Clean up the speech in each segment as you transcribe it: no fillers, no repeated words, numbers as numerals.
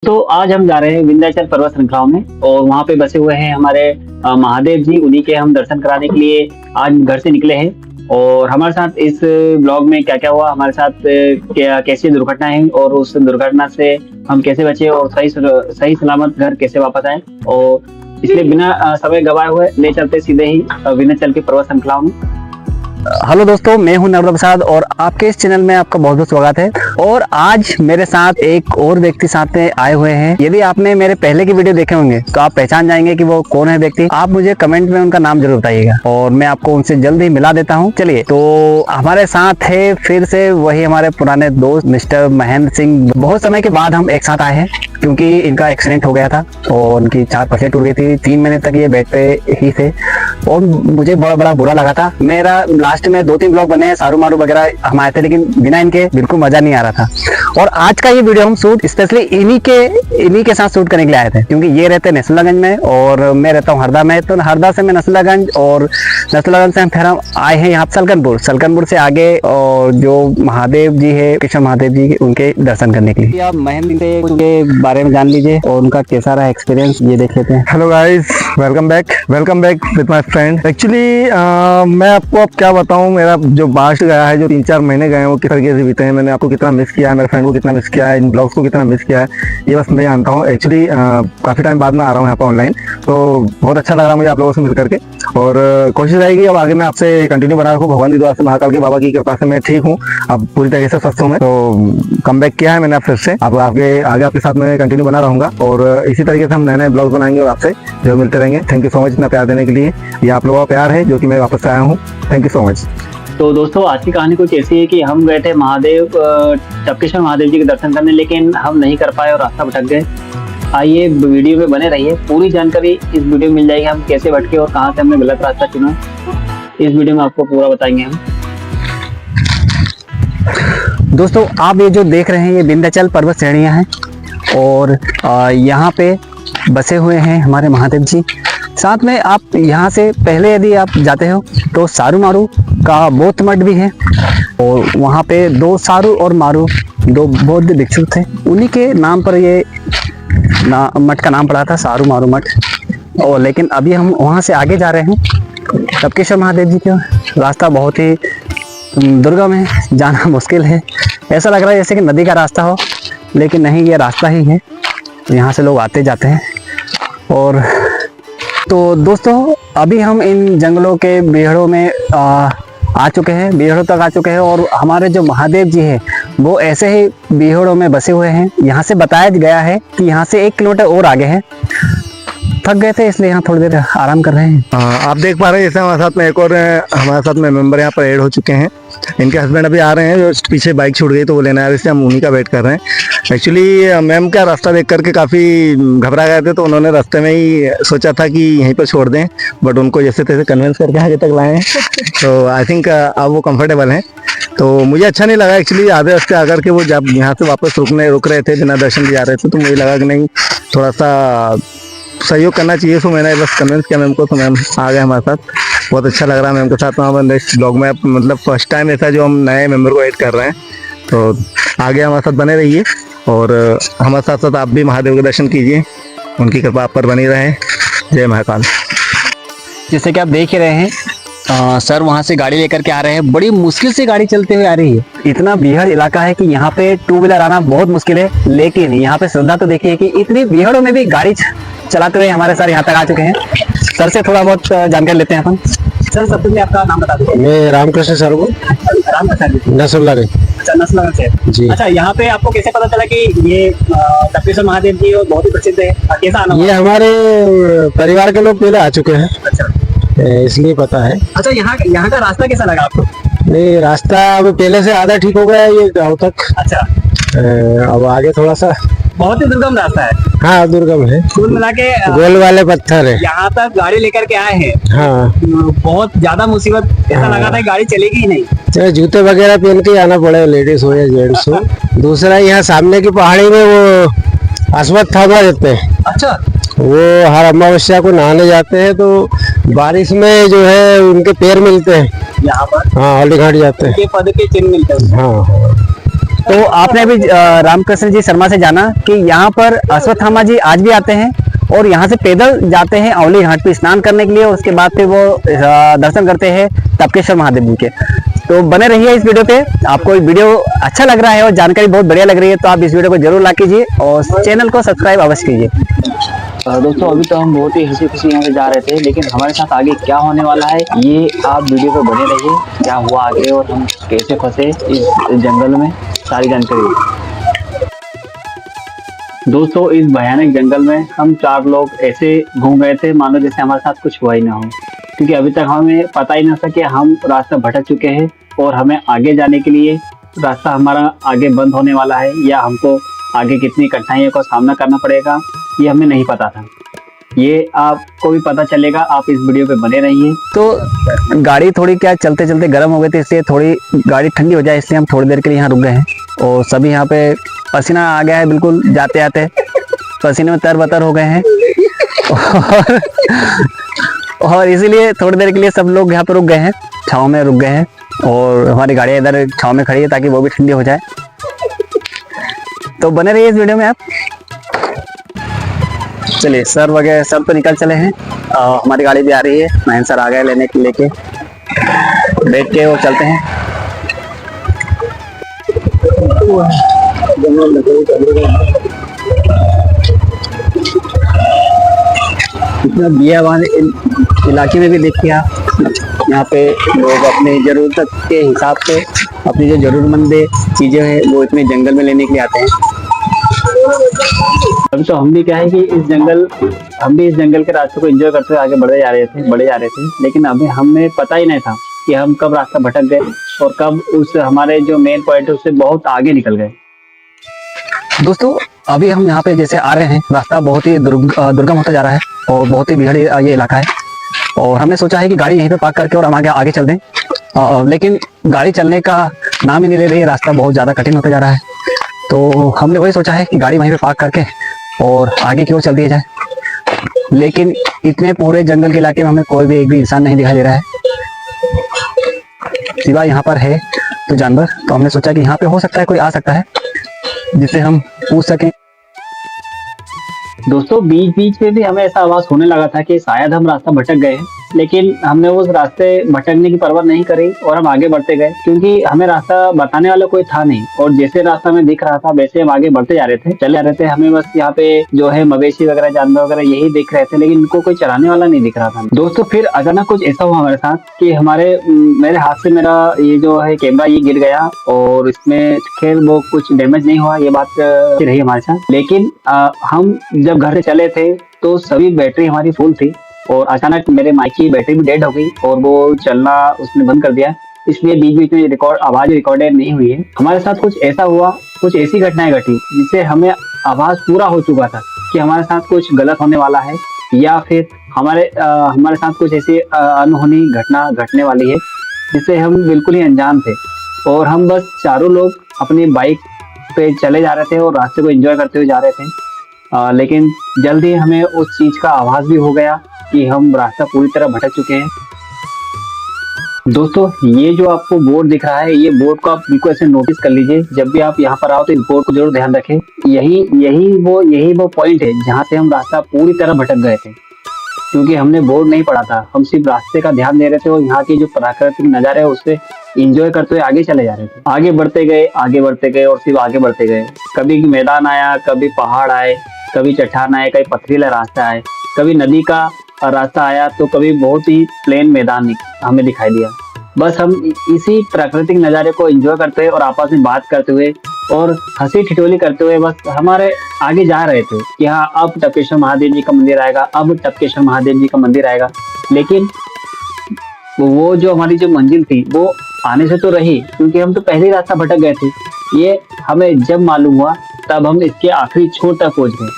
तो आज हम जा रहे हैं विंध्याचल पर्वत श्रृंखलाओं में और वहाँ पे बसे हुए हैं हमारे महादेव जी। उन्हीं के हम दर्शन कराने के लिए आज घर से निकले हैं। और हमारे साथ इस ब्लॉग में क्या क्या हुआ, हमारे साथ क्या कैसी दुर्घटना है और उस दुर्घटना से हम कैसे बचे और सही सलामत घर कैसे वापस आए। और इसलिए बिना समय गवाए हुए ले चलते सीधे ही विंध्याचल के पर्वत श्रृंखलाओं में। हेलो दोस्तों, मैं हूं नर्मदा प्रसाद और आपके इस चैनल में आपका बहुत बहुत स्वागत है। और आज मेरे साथ एक और व्यक्ति साथ में आए हुए हैं। यदि आपने मेरे पहले की वीडियो देखे होंगे तो आप पहचान जाएंगे कि वो कौन है व्यक्ति। आप मुझे कमेंट में उनका नाम जरूर बताइएगा और मैं आपको उनसे जल्द ही मिला देता हूं। चलिए, तो हमारे साथ है फिर से वही हमारे पुराने दोस्त मिस्टर महेंद्र सिंह। बहुत समय के बाद हम एक साथ आए हैं क्योंकि इनका एक्सीडेंट हो गया था और उनकी 4 पसलियां टूट गई थी। 3 महीने तक ये बेड पे ही थे और मुझे बड़ा बुरा लगा था। मेरा लास्ट में 2-3 ब्लॉग बने हैं, सारू मारू वगैरह हम आए थे, लेकिन बिना इनके बिल्कुल मजा नहीं आ रहा था। और आज का ये वीडियो हम शूट स्पेशली इन्हीं के साथ शूट करने के लिए आए थे क्योंकि ये रहते हैं नसरुल्लागंज में और मैं रहता हूँ हरदा में। तो हरदा से मैं नसरुल्लागंज और नसरुल्लागंज से हम फिर हम आए हैं यहाँ सलकनपुर से आगे। और जो महादेव जी है, कृष्ण महादेव जी, उनके दर्शन करने के लिए आप महेंद्र से उनके बारे में जान लीजिए और उनका कैसा रहा एक्सपीरियंस, ये देख लेते हैं। Hello guys, welcome back with my friend. Actually मैं आपको अब क्या बताऊं, मेरा जो पास्ट गया है, जो 3-4 महीने गए हैं, वो किस तरीके से बीते हैं। मैंने आपको कितना मिस किया है, मेरे फ्रेंड को कितना मिस किया है, इन ब्लॉग्स को कितना मिस किया है, ये बस मैं जानता हूँ। एक्चुअली काफ़ी टाइम बाद में आ रहा हूँ यहाँ पर ऑनलाइन, तो बहुत अच्छा लग रहा है मुझे आप लोगों से मिल करके। और कोशिश रहेगी अब आगे मैं आपसे कंटिन्यू बना रखूँ। भगवान की दुआ से, महाकाल के बाबा की कृपा से मैं ठीक हूँ, अब पूरी तरीके से स्वस्थ हूँ मैं। तो कम बैक किया है मैंने फिर से। अब आगे आपके साथ में कंटिन्यू बना रहूँगा और इसी तरीके से हम नए ब्लॉग बनाएंगे और आपसे जो मिलते रहेंगे। थैंक यू सो मच इतना प्यार देने के लिए। ये आप लोगों का प्यार है जो कि मैं वापस आया हूँ। Thank you so much. तो दोस्तों, आज की कहानी कुछ ऐसी है कि हम गए थे टपकेश्वर महादेव जी के दर्शन करने, लेकिन हम नहीं कर पाए और रास्ता भटक गए। आइए वीडियो में बने रहिए, पूरी जानकारी इस वीडियो में मिल जाएगी। हम कैसे भटके और कहाँ से हमने गलत रास्ता चुना, इस वीडियो में आपको पूरा बताएंगे हम। दोस्तों, आप ये जो देख रहे हैं ये विंध्याचल पर्वत श्रेणियाँ हैं और यहाँ पे बसे हुए हैं हमारे महादेव जी। साथ में आप यहाँ से पहले यदि आप जाते हो तो सारू मारू का बौद्ध मठ भी है और वहाँ पे 2 सारू और मारू 2 बौद्ध भिक्षु थे। उन्हीं के नाम पर ये मठ का नाम पड़ा था, सारू मारू मठ। और लेकिन अभी हम वहाँ से आगे जा रहे हैं टपकेश्वर महादेव जी का। रास्ता बहुत ही दुर्गम है, जाना मुश्किल है। ऐसा लग रहा है जैसे कि नदी का रास्ता हो, लेकिन नहीं, ये रास्ता ही है। यहाँ से लोग आते जाते हैं। और तो दोस्तों, अभी हम इन जंगलों के बीहड़ों में आ चुके हैं, बीहड़ों तक आ चुके हैं। और हमारे जो महादेव जी हैं वो ऐसे ही बीहड़ों में बसे हुए हैं। यहाँ से बताया गया है कि यहाँ से 1 किलोमीटर और आगे है। थक गए थे इसलिए यहाँ थोड़ी देर आराम कर रहे हैं। आप देख पा रहे हैं जैसे हमारे साथ में एक और हमारे साथ में मेंबर यहाँ पर ऐड हो चुके हैं। इनके हस्बैंड अभी आ रहे हैं, जो पीछे बाइक छूट गई तो वो लेने आ रहे थे, हम उन्हीं का वेट कर रहे हैं। एक्चुअली मैम का रास्ता देख करके काफ़ी घबरा गए थे, तो उन्होंने रास्ते में ही सोचा था कि यहीं पर छोड़ दें, बट उनको जैसे तैसे कन्विंस करके आगे तक लाए हैं। तो आई थिंक अब वो कंफर्टेबल हैं। तो मुझे अच्छा नहीं लगा एक्चुअली आधे रास्ते आकर के वो जब यहाँ से वापस रुक रहे थे, बिना दर्शन दिए आ रहे थे, तो मुझे लगा कि नहीं, थोड़ा सा सहयोग करना चाहिए। तो मैंने बस कन्विंस किया मैम को, तो मैम आ गए हमारे साथ। बहुत अच्छा लग रहा है मैम के साथ वहाँ पर इस ब्लॉग में। मतलब फर्स्ट टाइम ऐसा जो हम नए मेंबर को ऐड कर रहे हैं, तो आगे हमारे साथ बने रहिए और हमारे साथ साथ आप भी महादेव के दर्शन कीजिए, उनकी कृपा आप पर बनी रहे। जय महाकाल। जैसे कि आप देख ही रहे हैं, सर वहाँ से गाड़ी लेकर के आ रहे हैं। बड़ी मुश्किल से गाड़ी चलते हुए आ रही है। इतना बीहड़ इलाका है कि यहाँ पे 2 व्हीलर आना बहुत मुश्किल है, लेकिन यहाँ पे श्रद्धा तो देखिए कि इतनी बीहड़ों में भी गाड़ी चलाते हुए हमारे सर यहाँ तक आ चुके हैं। सर से थोड़ा बहुत जानकारी लेते हैं अपन। सर, सबसे पहले आपका नाम बता दीजिए। मैं रामकृष्ण सर हूँ, नसरुल्लागंज। अच्छा, नसरुल्लागंज से जी। अच्छा, यहाँ पे आपको कैसे पता चला कि ये टपकेश्वर महादेव जी और बहुत ही प्रसिद्ध है? कैसा आना? ये हमारे परिवार के लोग पहले आ चुके हैं। अच्छा, इसलिए पता है। अच्छा, यहाँ का रास्ता कैसा लगा आपको? नहीं, रास्ता अब पहले से आधा ठीक हो गया है ये गाँव तक। अच्छा, अब आगे थोड़ा सा बहुत ही दुर्गम रास्ता है। हाँ, दुर्गम है, कुल मिला के गोल वाले पत्थर है। यहाँ तक गाड़ी लेकर के आए हैं। हाँ, बहुत ज्यादा मुसीबत, ऐसा लगा था गाड़ी चलेगी ही नहीं। चाहे जूते वगैरह पहन के आना पड़े, लेडीज हो या जेंट्स हो। दूसरा, यहाँ सामने की पहाड़ी में वो अश्वत्थामा रहते हैं। अच्छा, वो हर अमावस्या को नहाने जाते हैं, तो बारिश में जो है उनके पैर मिलते हैं यहाँ पर। हाँ, हल्दी घाट जाते हैं, पद के चिन्ह मिलते हैं। हाँ। तो आपने अभी रामकृष्ण जी शर्मा से जाना कि यहाँ पर अश्वत्थामा जी आज भी आते हैं और यहाँ से पैदल जाते हैं औली घाट पे स्नान करने के लिए, और उसके बाद फिर वो दर्शन करते हैं टपकेश्वर महादेव जी के। तो बने रहिए इस वीडियो पे। आपको वीडियो अच्छा लग रहा है और जानकारी बहुत बढ़िया लग रही है तो आप इस वीडियो को जरूर लाइक कीजिए और चैनल को सब्सक्राइब अवश्य कीजिए। दोस्तों अभी तो हम बहुत ही हंसी खुशी यहाँ से जा रहे थे, लेकिन हमारे साथ आगे क्या होने वाला है ये आप वीडियो पे बने रहिए। क्या हुआ आगे और हम कैसे फंसे इस जंगल में, सारी जानकारी। दोस्तों इस भयानक जंगल में हम 4 लोग ऐसे घूम गए थे मानो जैसे हमारे साथ कुछ हुआ ही ना हो, क्योंकि अभी तक हमें पता ही ना था कि हम रास्ता भटक चुके हैं और हमें आगे जाने के लिए रास्ता हमारा आगे बंद होने वाला है, या हमको आगे कितनी कठिनाइयों का सामना करना पड़ेगा ये हमें नहीं पता था। ये आपको भी पता चलेगा, आप इस वीडियो पे बने रहिए। तो गाड़ी थोड़ी क्या चलते चलते गर्म हो गई थी, इसलिए थोड़ी गाड़ी ठंडी हो जाए इसलिए हम थोड़ी देर के लिए यहाँ रुक गए हैं। और सभी यहाँ पे पसीना आ गया है, बिल्कुल जाते आते पसीने में तरबतर हो गए हैं और इसीलिए थोड़ी देर के लिए सब लोग यहाँ पे रुक गए हैं, छाँव में रुक गए हैं। और हमारी गाड़ी इधर छाँव में खड़ी है ताकि वो भी ठंडी हो जाए। तो बने रहिए इस वीडियो में आप। चलिए सर वगैरह सब तो निकल चले हैं, हमारी गाड़ी भी आ रही है, महेंद्र सर आ गए लेने के लेके, बैठ के और चलते हैं। इतना बियाबान इलाके में भी देखिए आप, यहाँ पे लोग अपनी जरूरत के हिसाब से अपनी जो जरूरतमंद चीजें हैं वो इतने जंगल में लेने के लिए आते हैं। अभी तो हम भी क्या है कि हम भी इस जंगल के रास्ते को एंजॉय करते हुए आगे बढ़े जा रहे थे, लेकिन अभी हमें पता ही नहीं था कि हम कब रास्ता भटक गए और कब उस हमारे जो मेन पॉइंट है उससे बहुत आगे निकल गए। दोस्तों अभी हम यहाँ पे जैसे आ रहे हैं, रास्ता बहुत ही दुर्गम होता जा रहा है और बहुत ही बिगड़ ये इलाका है, और हमने सोचा है कि गाड़ी यहीं पे पार्क करके और हम आगे चल दें, लेकिन गाड़ी चलने का नाम ही नहीं ले रही है, रास्ता बहुत ज़्यादा कठिन होता जा रहा है। तो हमने वही सोचा है कि गाड़ी वहीं पे पार्क करके और आगे की ओर चल दिया जाए, लेकिन इतने पूरे जंगल के इलाके में हमें कोई भी एक भी इंसान नहीं दिखाई दे रहा है, सिवाय यहाँ पर है तो जानवर। तो हमने सोचा कि यहाँ पे हो सकता है कोई आ सकता है जिससे हम पूछ सकें। दोस्तों बीच बीच में भी हमें ऐसा आवाज होने लगा था कि शायद हम रास्ता भटक गए हैं, लेकिन हमने उस रास्ते भटकने की परवाह नहीं करी और हम आगे बढ़ते गए, क्योंकि हमें रास्ता बताने वाला कोई था नहीं, और जैसे रास्ता हमें दिख रहा था वैसे हम आगे बढ़ते जा रहे थे, चले जा रहे थे। हमें बस यहाँ पे जो है मवेशी वगैरह जानवर वगैरह यही दिख रहे थे, लेकिन इनको कोई चलाने वाला नहीं दिख रहा था। दोस्तों फिर अचानक कुछ ऐसा हुआ हमारे साथ कि मेरे हाथ से मेरा ये जो है कैमरा ये गिर गया, और इसमें खैर वो कुछ डैमेज नहीं हुआ, ये बात रही हमारे साथ। लेकिन हम जब घर से चले थे तो सभी बैटरी हमारी फुल थी, और अचानक मेरे माइक की बैटरी भी डेड हो गई और वो चलना उसने बंद कर दिया, इसलिए बीच बीच में आवाज रिकॉर्डेड नहीं हुई है। हमारे साथ कुछ ऐसा हुआ, कुछ ऐसी घटनाएं घटी जिससे हमें आवाज पूरा हो चुका था कि हमारे साथ कुछ गलत होने वाला है, या फिर हमारे साथ कुछ ऐसी अनहोनी घटना घटने वाली है जिससे हम बिल्कुल ही अनजान थे, और हम बस चारों लोग अपनी बाइक पे चले जा रहे थे और रास्ते को एंजॉय करते हुए जा रहे थे। लेकिन जल्द ही हमें उस चीज का आभास भी हो गया कि हम रास्ता पूरी तरह भटक चुके हैं। दोस्तों ये जो आपको बोर्ड दिख रहा है, ये बोर्ड को आप बिल्कुल ऐसे नोटिस कर लीजिए, जब भी आप यहाँ पर आओ तो इस बोर्ड को जरूर ध्यान रखें। यही वो पॉइंट है जहाँ से हम रास्ता पूरी तरह भटक गए थे, क्योंकि हमने बोर्ड नहीं पढ़ा था, हम सिर्फ रास्ते का ध्यान दे रहे थे और यहाँ के जो प्राकृतिक नजारे है उससे इंजॉय करते हुए आगे चले जा रहे थे। आगे बढ़ते गए और सिर्फ आगे बढ़ते गए। कभी मैदान आया, कभी पहाड़ आए, कभी चट्टान आए, कभी पथरीला रास्ता आए, कभी नदी का रास्ता आया, तो कभी बहुत ही प्लेन मैदान हमें दिखाई दिया। बस हम इसी प्राकृतिक नज़ारे को एंजॉय करते हुए और आपस में बात करते हुए और हंसी ठिठोली करते हुए बस हमारे आगे जा रहे थे कि हाँ अब टपकेश्वर महादेव जी का मंदिर आएगा, अब टपकेश्वर महादेव जी का मंदिर आएगा। लेकिन वो जो हमारी जो मंजिल थी वो आने से तो रही, क्योंकि हम तो पहले ही रास्ता भटक गए थे। ये हमें जब मालूम हुआ तब हम इसके आखिरी छोर तक पहुंच गए।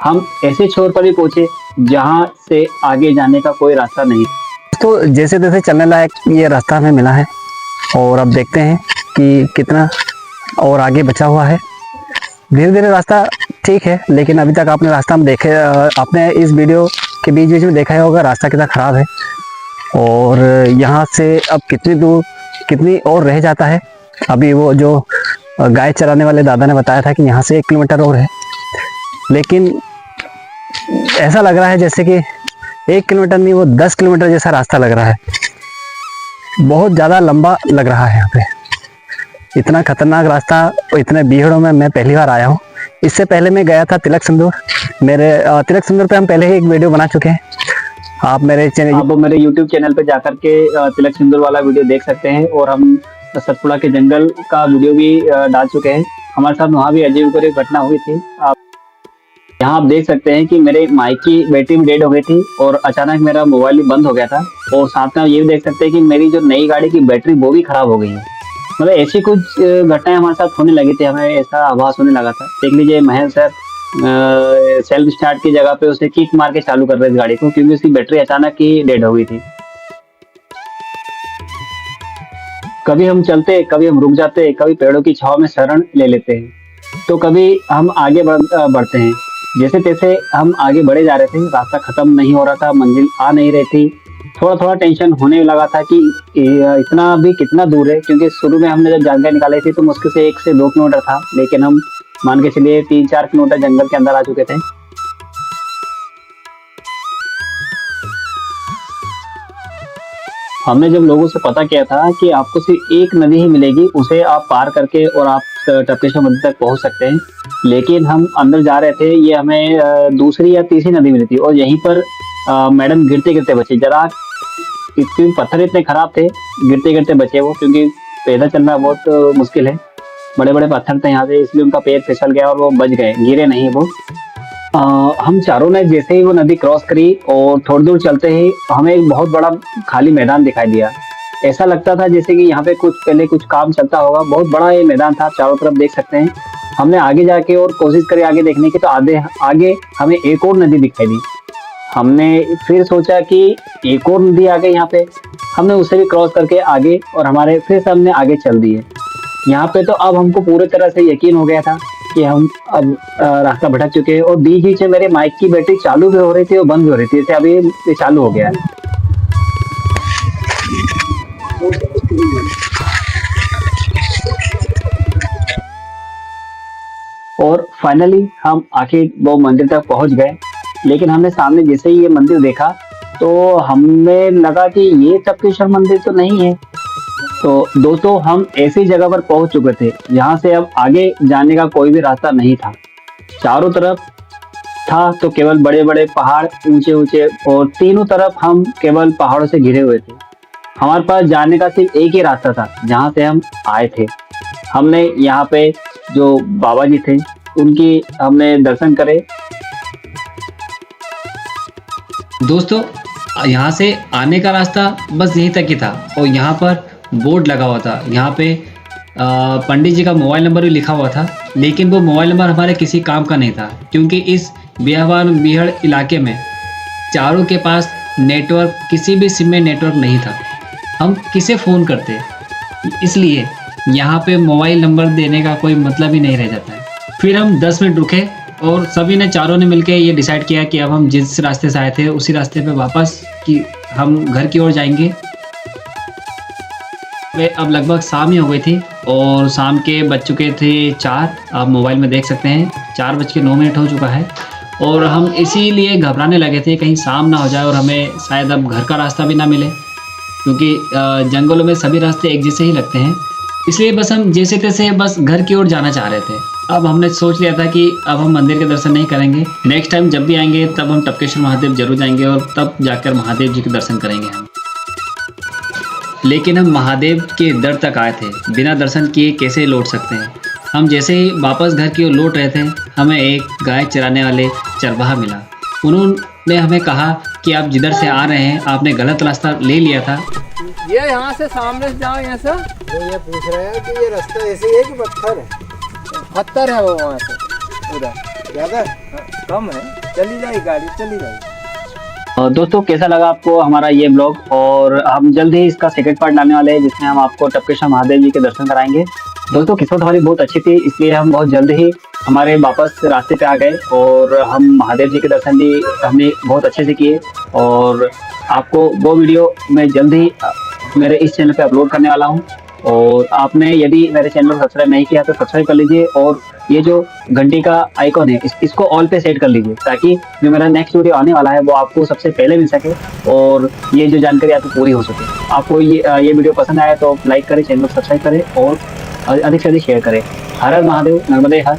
हम ऐसे छोर पर भी पहुंचे जहां से आगे जाने का कोई रास्ता नहीं। तो जैसे तैसे चलने लायक ये रास्ता हमें मिला है, और अब देखते हैं कि कितना और आगे बचा हुआ है। धीरे धीरे रास्ता ठीक है, लेकिन अभी तक आपने रास्ता में देखे, आपने इस वीडियो के बीच बीच में देखा ही होगा रास्ता कितना ख़राब है, और यहाँ से अब कितनी दूर कितनी और रह जाता है। अभी वो जो गाय चराने वाले दादा ने बताया था कि यहाँ से 1 किलोमीटर और है, लेकिन ऐसा लग रहा है जैसे कि 1 किलोमीटर नहीं, वो 10 किलोमीटर जैसा रास्ता लग रहा है। बहुत ज़्यादा लंबा लग रहा है यहाँ पे। इतना खतरनाक रास्ता और इतने भीड़ों में मैं पहली बार आया हूँ। इससे पहले मैं गया था तिलक सिंदूर। तिलक सिंदूर पे हम पहले ही एक वीडियो बना चुके हैं। आप मेरे YouTube चैनल पे जाकर के तिलक सिंदूर वाला वीडियो देख सकते हैं, और हम सतपुड़ा के जंगल का वीडियो भी डाल चुके हैं। हमारे साथ वहाँ भी अजीब एक घटना हुई थी। यहाँ आप देख सकते हैं कि मेरे माइक की बैटरी भी डेड हो गई थी और अचानक मेरा मोबाइल भी बंद हो गया था, और साथ में ये भी देख सकते हैं कि मेरी जो नई गाड़ी की बैटरी वो भी खराब हो गई है। मतलब ऐसी कुछ घटनाएं हमारे साथ होने लगी थी, हमें ऐसा आभास होने लगा था। देख लीजिए महेश सर सेल्फ स्टार्ट की जगह पे उसे किक मार के चालू कर रहे थे गाड़ी को, क्योंकि उसकी बैटरी अचानक ही डेड हो गई थी। कभी हम चलते, कभी हम रुक जाते, कभी पेड़ों की छांव में शरण ले लेते हैं, तो कभी हम आगे बढ़ते हैं। जैसे तैसे हम आगे बढ़े जा रहे थे, रास्ता खत्म नहीं हो रहा था, मंजिल आ नहीं रही थी। थोड़ा थोड़ा टेंशन होने लगा था कि इतना भी कितना दूर है, क्योंकि शुरू में हमने जब जानकारी निकाली थी तो मुश्किल से 1 से 2 किलोमीटर था, लेकिन हम मान के चलिए 3-4 किलोमीटर जंगल के अंदर आ चुके थे। हमने जब लोगों से पता किया था कि आपको सिर्फ एक नदी ही मिलेगी, उसे आप पार करके और आप टपकेश्वर मंदिर तक पहुंच सकते हैं, लेकिन हम अंदर जा रहे थे, ये हमें दूसरी या तीसरी नदी मिली थी, और यहीं पर मैडम गिरते गिरते बचे। जरा इतने पत्थर इतने खराब थे, गिरते गिरते बचे वो, क्योंकि पैदल चलना बहुत मुश्किल है। बड़े बड़े पत्थर थे यहाँ से, इसलिए उनका पैर फिसल गया और वो बच गए, गिरे नहीं वो। हम चारों ने जैसे ही वो नदी क्रॉस करी और थोड़ी दूर चलते ही हमें एक बहुत बड़ा खाली मैदान दिखाई दिया। ऐसा लगता था जैसे कि यहाँ पे पहले कुछ काम चलता होगा। बहुत बड़ा ये मैदान था, चारों तरफ देख सकते हैं। हमने आगे जाके और कोशिश करी आगे देखने की, तो आगे हमें एक और नदी दिखाई दी। हमने फिर सोचा कि एक और नदी आ गई यहाँ पे, हमने उसे भी क्रॉस करके आगे, और हमारे फिर से हमने आगे चल दिए। यहाँ पे तो अब हमको पूरी तरह से यकीन हो गया था कि हम अब रास्ता भटक चुके हैं, और बीच बीच में मेरे माइक की बैटरी चालू भी हो रही थी और बंद भी हो रही थी। जैसे अभी ये चालू हो गया है। और फाइनली हम आखिर वो मंदिर तक पहुंच गए, लेकिन हमने सामने जैसे ही ये मंदिर देखा तो हमें लगा कि ये टपकेश्वर मंदिर तो नहीं है। तो दोस्तों, हम ऐसी जगह पर पहुंच चुके थे जहां से अब आगे जाने का कोई भी रास्ता नहीं था। चारों तरफ था तो केवल बड़े बड़े पहाड़, ऊंचे ऊंचे, और तीनों तरफ हम केवल पहाड़ों से घिरे हुए थे। हमारे पास जाने का सिर्फ एक ही रास्ता था, जहां से हम आए थे। हमने यहाँ पे जो बाबा जी थे उनकी हमने दर्शन करे। दोस्तों, यहाँ से आने का रास्ता बस यहीं तक ही था, और यहाँ पर बोर्ड लगा हुआ था। यहाँ पे पंडित जी का मोबाइल नंबर भी लिखा हुआ था, लेकिन वो मोबाइल नंबर हमारे किसी काम का नहीं था, क्योंकि इस बिहार इलाके में चारों के पास नेटवर्क, किसी भी सिम में नेटवर्क नहीं था। हम किसे फ़ोन करते, इसलिए यहाँ पे मोबाइल नंबर देने का कोई मतलब ही नहीं रह जाता है। फिर हम 10 मिनट रुके और सभी ने, चारों ने मिलकर ये डिसाइड किया कि अब हम जिस रास्ते से आए थे उसी रास्ते पे वापस कि हम घर की ओर जाएंगे। अब लगभग शाम ही हो गई थी और शाम के बज चुके थे 4। आप मोबाइल में देख सकते हैं 4:09 हो चुका है, और हम इसीलिए घबराने लगे थे कहीं शाम ना हो जाए और हमें शायद अब घर का रास्ता भी ना मिले, क्योंकि जंगलों में सभी रास्ते एक जैसे ही लगते हैं। इसलिए बस हम जैसे तैसे बस घर की ओर जाना चाह रहे थे। अब हमने सोच लिया था कि अब हम मंदिर के दर्शन नहीं करेंगे, नेक्स्ट टाइम जब भी आएंगे तब हम टपकेश्वर महादेव जरूर जाएंगे और तब जाकर महादेव जी के दर्शन करेंगे हम। लेकिन हम महादेव के दर तक आए थे, बिना दर्शन किए कैसे लौट सकते हैं। हम जैसे ही वापस घर की ओर लौट रहे थे, हमें एक गाय चराने वाले चरवाहा मिला। उन्होंने हमें कहा कि आप जिधर से आ रहे हैं आपने गलत रास्ता ले लिया था। ये यहाँ से सामने से जाओ, यहाँ से तो ये पूछ रहे हैं कि ये रास्ता ऐसे है कि पत्थर है? पत्थर है वो, वहाँ से उधर ज़्यादा कम है, चली जाएगी गाड़ी, चली जाएगी। दोस्तों, कैसा लगा आपको हमारा ये ब्लॉग? और हम जल्द ही इसका सेकंड पार्ट लाने वाले हैं, जिसमें हम आपको टपकेश्वर महादेव जी के दर्शन कराएंगे। दोस्तों, किस्मत हमारी बहुत अच्छी थी, इसलिए हम बहुत जल्द ही हमारे वापस रास्ते पे आ गए और हम महादेव जी के दर्शन भी हमने बहुत अच्छे से किए। और आपको वो वीडियो मैं जल्द ही मेरे इस चैनल पे अपलोड करने वाला हूँ। और आपने यदि मेरे चैनल को सब्सक्राइब नहीं किया तो सब्सक्राइब कर लीजिए और ये जो घंटी का आइकॉन है इसको ऑल पे सेट कर लीजिए, ताकि जो मेरा नेक्स्ट वीडियो आने वाला है वो आपको सबसे पहले मिल सके और ये जो जानकारी आपको पूरी हो सके। आपको ये वीडियो पसंद आया तो लाइक करें, चैनल को सब्सक्राइब करें और अधिक से अधिक शेयर करें। हर हर महादेव, नर्मदे हर।